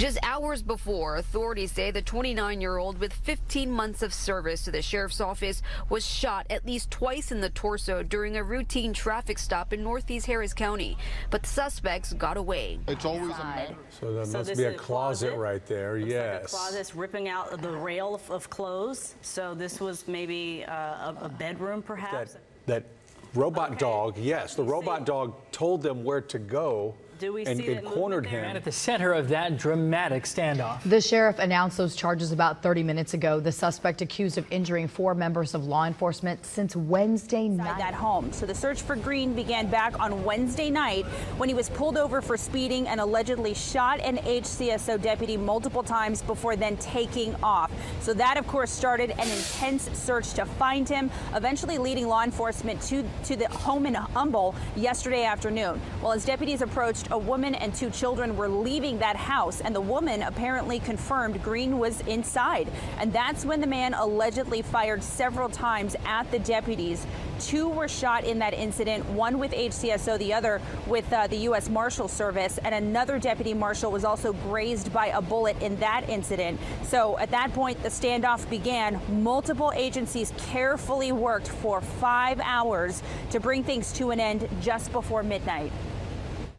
Just hours before, authorities say the 29-year-old with 15 months of service to the sheriff's office was shot at least twice in the torso during a routine traffic stop in Northeast Harris County. But the suspects got away. It's always a matter. So there must be a closet right there. Looks yes. like a closet ripping out the rail of clothes. So this was maybe a bedroom, perhaps. That robot dog, yes, the robot dog told them where to go. Do we and see that cornered movement there? him. And at the center of that dramatic standoff. The sheriff announced those charges about 30 minutes ago. The suspect accused of injuring 4 members of law enforcement since Wednesday night. That home. So the search for Green began back on Wednesday night when he was pulled over for speeding and allegedly shot an HCSO deputy multiple times before then taking off. So that, of course, started an intense search to find him, eventually leading law enforcement to the home in Humble yesterday afternoon. Well, as deputies approached, a woman and 2 children were leaving that house, and the woman apparently confirmed Green was inside. And that's when the man allegedly fired several times at the deputies. 2 were shot in that incident, one with HCSO, the other with the U.S. Marshal Service, and another deputy marshal was also grazed by a bullet in that incident. So at that point, the standoff began. Multiple agencies carefully worked for 5 hours to bring things to an end just before midnight.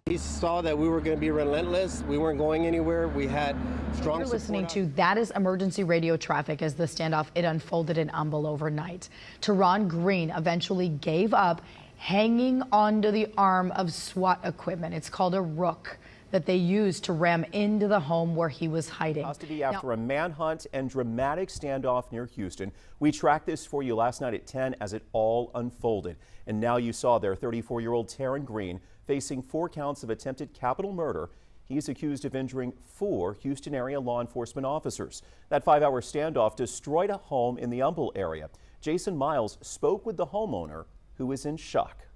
He saw that we were going to be relentless. We weren't going anywhere. We had strong You're support. listening to That Is Emergency Radio Traffic as the standoff, it unfolded in Humble overnight. Terran Green eventually gave up, hanging onto the arm of SWAT equipment. It's called a rook that they used to ram into the home where he was hiding. Custody after a manhunt and dramatic standoff near Houston. We tracked this for you last night at 10 as it all unfolded. And now you saw there 34-year-old Terran Green facing 4 counts of attempted capital murder. He's accused of injuring 4 Houston area law enforcement officers. That 5-hour standoff destroyed a home in the Humble area. Jason Miles spoke with the homeowner, who is in shock.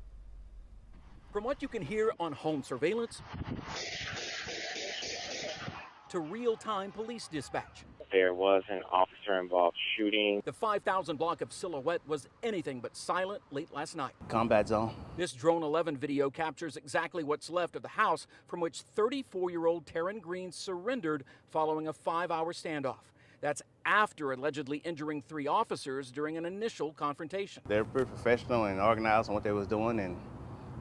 From what you can hear on home surveillance to real-time police dispatch. There was an officer-involved shooting. The 5,000 block of Silhouette was anything but silent late last night. Combat zone. This Drone 11 video captures exactly what's left of the house from which 34-year-old Terran Green surrendered following a 5-hour standoff. That's after allegedly injuring 3 officers during an initial confrontation. They were pretty professional and organized on what they was doing and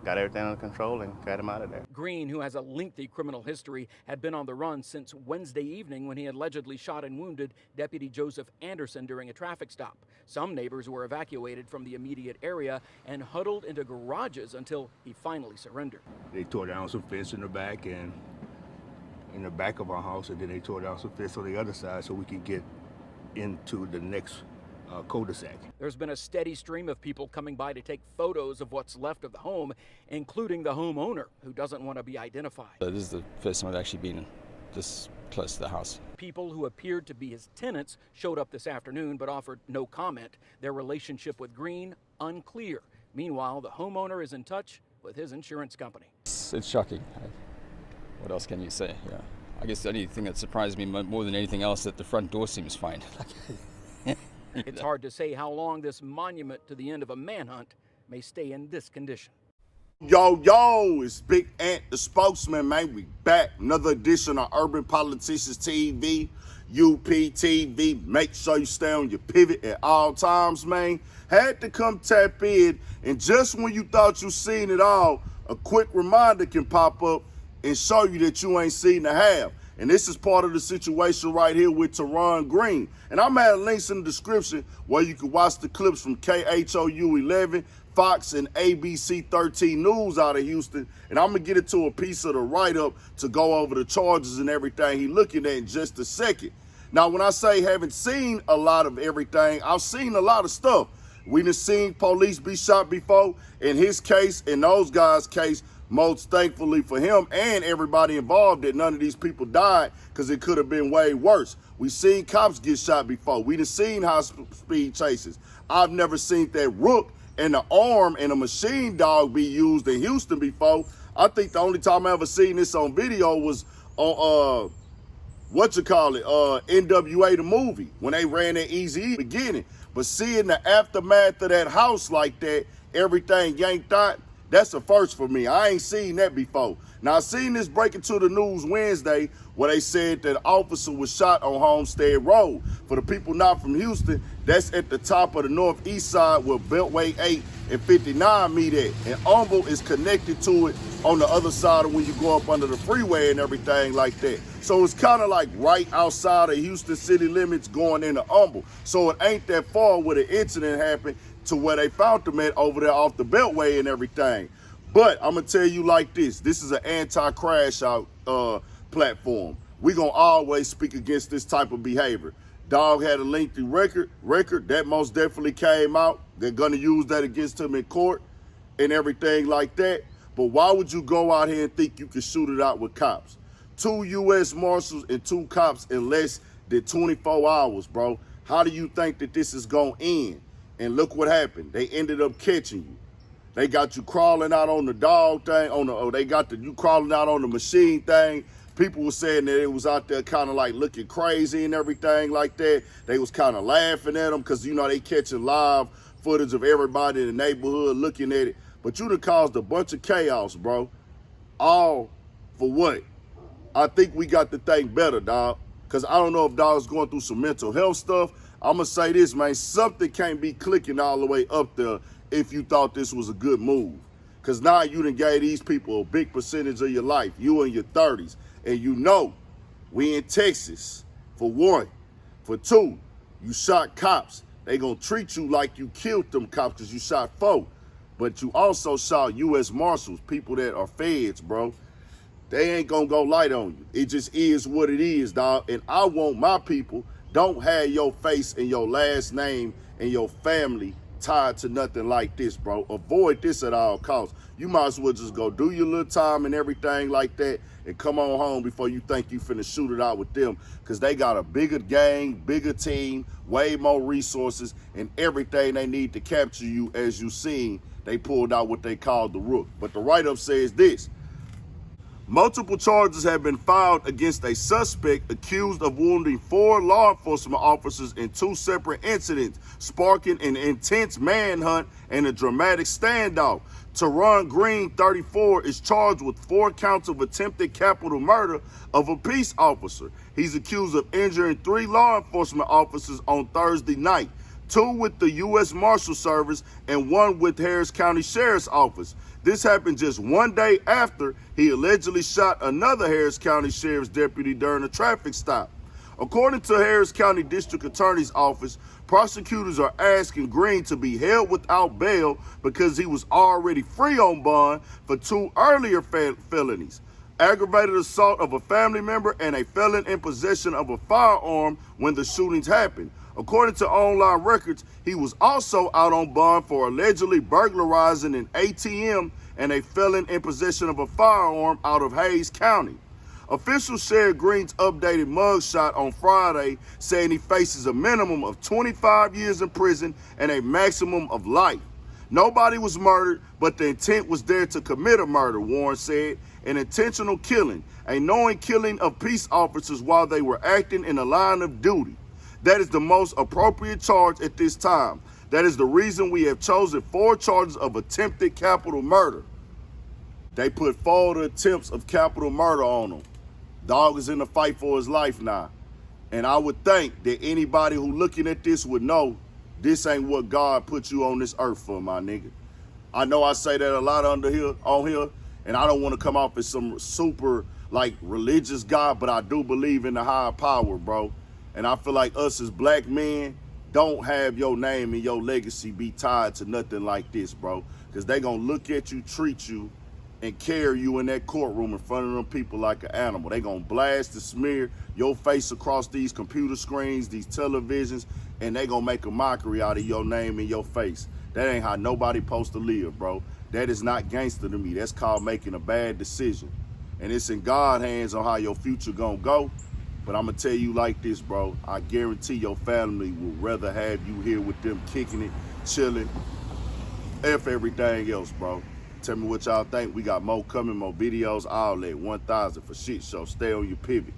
got everything under control and got him out of there. Green, who has a lengthy criminal history, had been on the run since Wednesday evening when he allegedly shot and wounded Deputy Joseph Anderson during a traffic stop. Some neighbors were evacuated from the immediate area and huddled into garages until he finally surrendered. They tore down some fence in the back and in the back of our house, and then they tore down some fence on the other side so we could get into the next cul-de-sac. There's been a steady stream of people coming by to take photos of what's left of the home, including the homeowner, who doesn't want to be identified. This is the first time I've actually been this close to the house. People who appeared to be his tenants showed up this afternoon but offered no comment. Their relationship with Green, unclear. Meanwhile, the homeowner is in touch with his insurance company. It's shocking. What else can you say? Yeah. I guess the only thing that surprised me more than anything else that the front door seems fine. It's hard to say how long this monument to the end of a manhunt may stay in this condition. Yo, it's Big Ant, the spokesman, man. We back. Another edition of Urban Politicians TV, UPTV. Make sure you stay on your pivot at all times, man. Had to come tap in, and just when you thought you seen it all, a quick reminder can pop up and show you that you ain't seen the half. And this is part of the situation right here with Terran Green. And I'm adding links in the description where you can watch the clips from KHOU 11, Fox, and ABC 13 News out of Houston. And I'm going to get into a piece of the write-up to go over the charges and everything he's looking at in just a second. Now, when I say haven't seen a lot of everything, I've seen a lot of stuff. We done seen police be shot before. In his case, in those guys' case, most thankfully for him and everybody involved that none of these people died, because it could have been way worse. We seen cops get shot before. We done seen high-speed chases. I've never seen that rook and the arm and a machine dog be used in Houston before. I think the only time I ever seen this on video was on, NWA the movie, when they ran that Easy beginning. But seeing the aftermath of that house like that, everything yanked out, That's a first for me. I ain't seen that before. Now, I seen this break into the news Wednesday where they said that an officer was shot on Homestead Road. For the people not from Houston, that's at the top of the northeast side where Beltway 8 and 59 meet at. And Humble is connected to it on the other side of when you go up under the freeway and everything like that. So it's kind of like right outside of Houston city limits going into Humble. So it ain't that far where the incident happened to where they found them at over there off the Beltway and everything. But I'm going to tell you like this. This is an anti-crash out platform. We're going to always speak against this type of behavior. Dog had a lengthy record. That most definitely came out. They're going to use that against him in court and everything like that. But why would you go out here and think you can shoot it out with cops? 2 U.S. Marshals and 2 cops in less than 24 hours, bro. How do you think that this is going to end? And look what happened. They ended up catching you. They got you crawling out on the dog thing, you crawling out on the machine thing. People were saying that it was out there kind of like looking crazy and everything like that. They was kind of laughing at them because, you know, they catching live footage of everybody in the neighborhood looking at it. But you done caused a bunch of chaos, bro. All for what? I think we got to think better, dog. Because I don't know if dog's going through some mental health stuff. I'm going to say this, man. Something can't be clicking all the way up there if you thought this was a good move. Because now you done gave these people a big percentage of your life. You in your 30s. And you know, we in Texas, for 1. For 2, you shot cops. They going to treat you like you killed them cops because you shot 4. But you also shot U.S. Marshals, people that are feds, bro. They ain't going to go light on you. It just is what it is, dog. And I want my people, don't have your face and your last name and your family tied to nothing like this, bro. Avoid this at all costs. You might as well just go do your little time and everything like that and come on home before you think you finna shoot it out with them, because they got a bigger gang, bigger team, way more resources, and everything they need to capture you. As you seen, they pulled out what they called the Rook. But the write-up says this: multiple charges have been filed against a suspect accused of wounding 4 law enforcement officers in 2 separate incidents, sparking an intense manhunt and a dramatic standoff. Terran Green, 34, is charged with 4 counts of attempted capital murder of a peace officer. He's accused of injuring 3 law enforcement officers on Thursday night, 2 with the U.S. Marshal Service and 1 with Harris County Sheriff's Office. This happened just 1 day after he allegedly shot another Harris County Sheriff's deputy during a traffic stop. According to Harris County District Attorney's Office, prosecutors are asking Green to be held without bail because he was already free on bond for 2 earlier felonies: aggravated assault of a family member and a felon in possession of a firearm when the shootings happened. According to online records, he was also out on bond for allegedly burglarizing an ATM and a felon in possession of a firearm out of Hayes County. Officials shared Green's updated mugshot on Friday, saying he faces a minimum of 25 years in prison and a maximum of life. Nobody was murdered, but the intent was there to commit a murder, Warren said. An intentional killing, a knowing killing of peace officers while they were acting in a line of duty. That is the most appropriate charge at this time. That is the reason we have chosen 4 charges of attempted capital murder. They put 4 attempts of capital murder on him. Dog is in the fight for his life now. And I would think that anybody who looking at this would know this ain't what God put you on this earth for, my nigga. I know I say that a lot on here, and I don't want to come off as some super like religious guy, but I do believe in the higher power, bro. And I feel like us as black men don't have your name and your legacy be tied to nothing like this, bro. Because they gonna look at you, treat you, and carry you in that courtroom in front of them people like an animal. They gonna blast and smear your face across these computer screens, these televisions, and they gonna make a mockery out of your name and your face. That ain't how nobody supposed to live, bro. That is not gangster to me. That's called making a bad decision. And it's in God's hands on how your future gonna go. But I'm gonna tell you like this, bro. I guarantee your family would rather have you here with them kicking it, chilling, F everything else, bro. Tell me what y'all think. We got more coming, more videos, all that. 1,000 for shit show. Stay on your pivot.